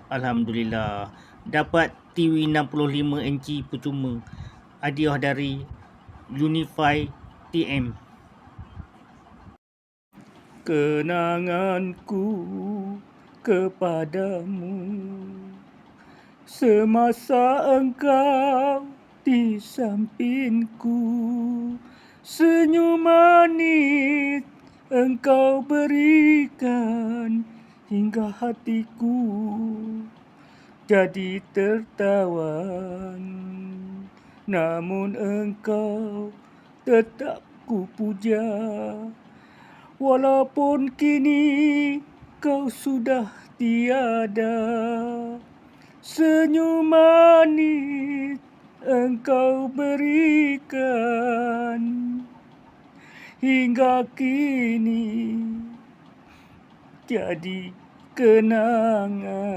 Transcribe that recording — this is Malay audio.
Alhamdulillah. Dapat TV 65 inci percuma. Hadiah dari Unify TM. Kenanganku kepadamu semasa engkau di sampingku, senyum manis engkau berikan hingga hatiku jadi tertawan. Namun engkau tetap ku puja, walaupun kini kau sudah tiada. Senyum manis engkau berikan hingga kini jadi kenangan.